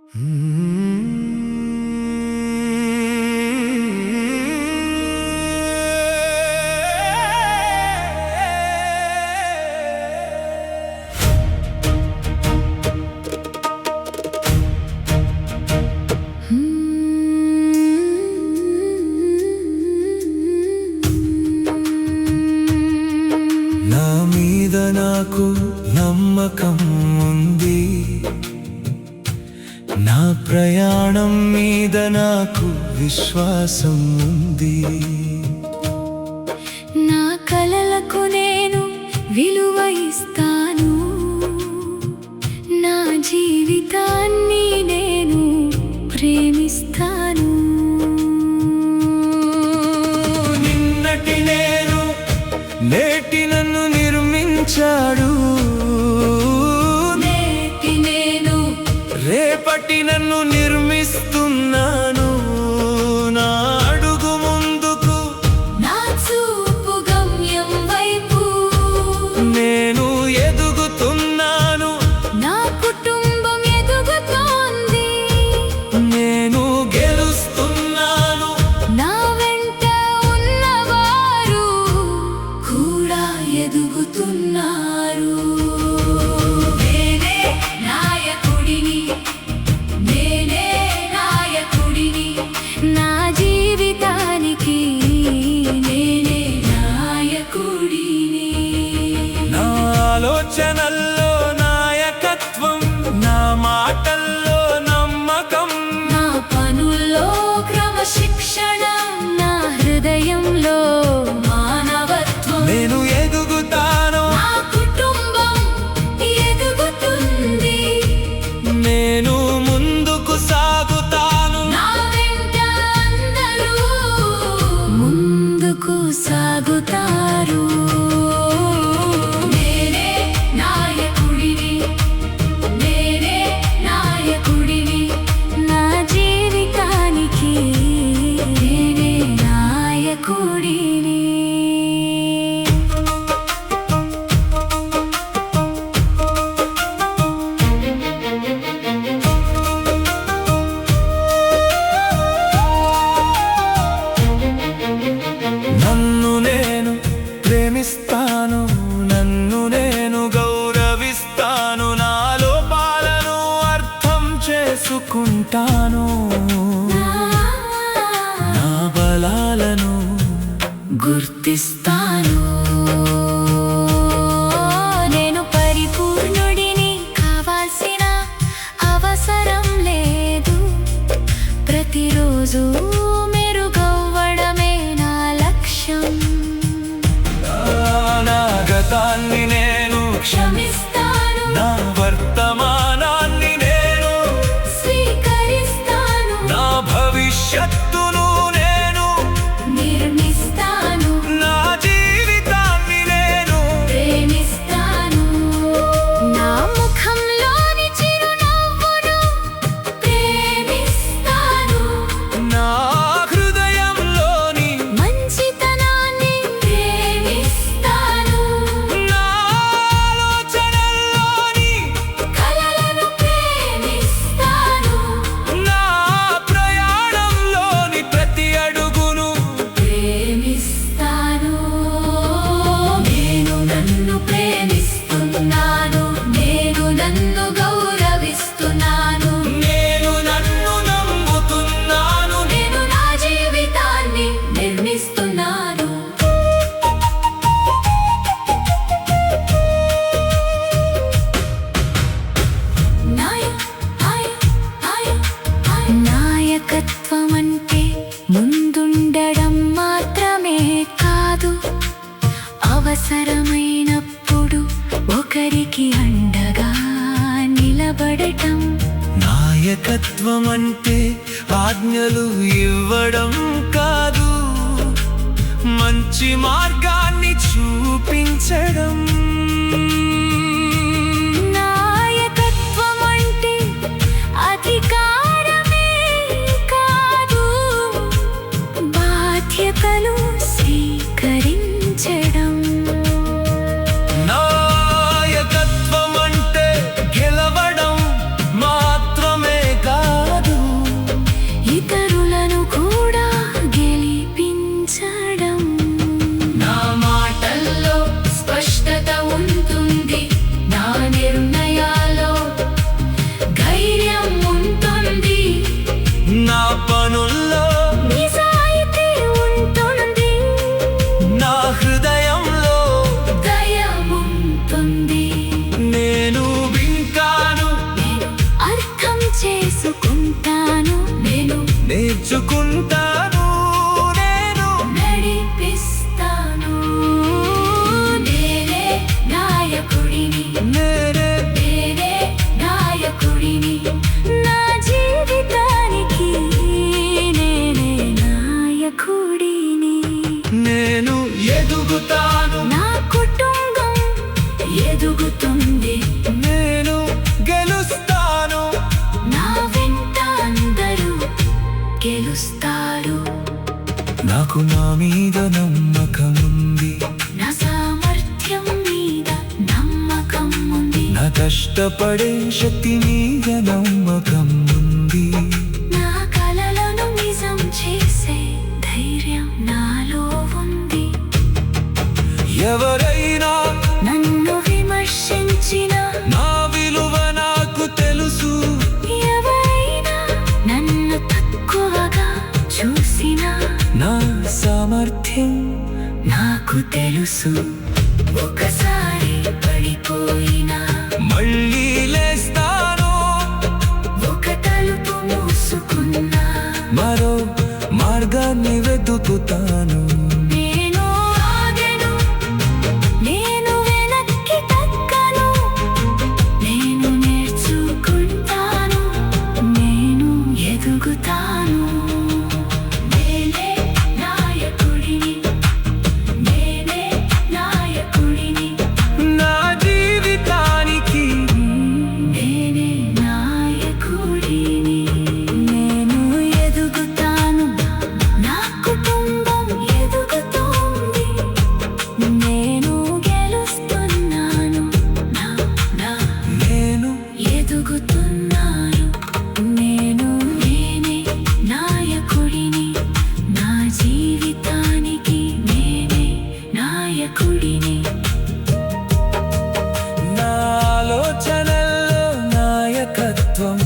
నా మీద నాకు నమ్మకం ఉంది, నా ప్రయాణం మీద నాకు విశ్వాసం ఉంది. నా కలలకు నేను విలువ ఇస్తాను, నా జీవితాన్ని నేను ప్రేమిస్తాను. నిన్నటి నేను నేటి నన్ను నిర్మించాడు, నేటి నేను రేపటి నన్ను నిర్మిస్తున్నాను. నా అడుగు ముందుకు, నా చూపు గమ్యం వైపు, నేను ఎదుగుతున్నాను. నా కుటుంబం ఎదుగుతోంది, నేను గెలుస్తున్నాను. నా వెంట ఉన్నవారు కూడా ఎదుగుతున్నారు. నేనే నాయకుడిని, నేనే నాయకుడిని, నా జీవితానికి నేనే నాయకుడిని. నా ఆలోచనల్లో నాయకత్వం, నా మాటల్లో నమ్మకం, నా పనుల్లో క్రమశిక్షణ, నా హృదయంలో మానవత్వం. నేను ఎదుగుతాను, నా కుటుంబం ఎదుగుతుంది, నేను ముందుకు సాగుతాను. నా వెంట అందరూ ముందుకు సాగుతారు. నేనే నాయకుడిని, నేనే నాయకుడిని, నా జీవితానికి నేనే నాయకుడిని. నన్ను నేను ప్రేమిస్తాను, నన్ను నేను గౌరవిస్తాను. నా లోపాలను అర్థం చేసుకుంటాను, నా బలాలను గుర్తిస్తాను. నేను పరిపూర్ణుడిని కావాల్సిన అవసరం లేదు, ప్రతిరోజు మెరుగవ్వడమే నా లక్ష్యం. నా గతాన్ని నేను క్షమిస్తాను, నా వర్తమానాన్ని నేను స్వీకరిస్తాను, నా భవిష్యత్తును నేను నిర్మిస్తాను, నా జీవితాన్ని నేను ప్రేమిస్తాను. నా ముఖంలోని చిరునవ్వును ప్రేమిస్తాను, నా హృదయంలోని మంచితనాన్ని ప్రేమిస్తాను, నా ఆలోచనల్లోని కలలను ప్రేమిస్తాను, నా ప్రయాణంలోని ప్రతి అడుగును ప్రేమిస్తాను. నేను నన్ను ప్రేమిస్తున్నాను, నేను నన్ను గౌరవిస్తున్నాను, నేను నన్ను నమ్ముతున్నాను. నేను నా జీవితాన్ని నిర్మిస్తున్నాను. నాయకత్వం అంటే ముందుండడం మాత్రమే కాదు, అవసరమైనప్పుడు ఒకరికి అండగా నిలబడటం. నాయకత్వం అంటే ఆజ్ఞలు ఇవ్వడం కాదు, మంచి మార్గాన్ని చూపించడం. నాయకత్వం అంటే అధికారమే కాదు, బాధ్యతలు స్వీకరించడం. నాయకత్వం అంటే గెలవడం మాత్రమే కాదు, నాయకుడిని నా జీవితానికి నేనే నాయకుడిని నేను ఎదుగుతాను, నా కుటుంబం ఎదుగుతుంది, నేను గెలుస్తాను, నా వెంట అందరూ గెలుస్తారు. నాకు నా మీద నమ్మకం ఉంది, నా సామర్థ్యం మీద నమ్మకం ఉంది, నా కష్టపడే శక్తి మీద నమ్మకం ఉంది, నా కలలను నిజం చేసే ధైర్యం నాలో ఉంది. ఎవరైనా నన్ను విమర్శించిన నా విలువ నాకు తెలుసు, ఎవరైనా నన్ను తక్కువగా చూసిన నా సామర్థ్యం నాకు తెలుసు. ఒకసారి పడిపోయినా మళ్ళీ లేస్తాను, ఒక తలుపు మూసుకున్నా మరో మార్గాన్ని వెతుకుతాను. నేను ఆగను, నేను వెనక్కి తగ్గను, నేను నేర్చుకుంటాను, నేను ఎదుగుతాను. నేనే నాయకుడిని, నేనే నాయకుడిని, నా జీవితానికి నేనే నాయకుడిని. నేను ఎదుగుతాను, నా కుటుంబం ఎదుగుతుంది, నేను గెలుస్తున్నాను, నేను ఎదుగుతున్నాను. నేనే నాయకుడిని, నా జీవితానికి నేనే నాయకుడిని. నా ఆలోచనల్లో నాయకత్వం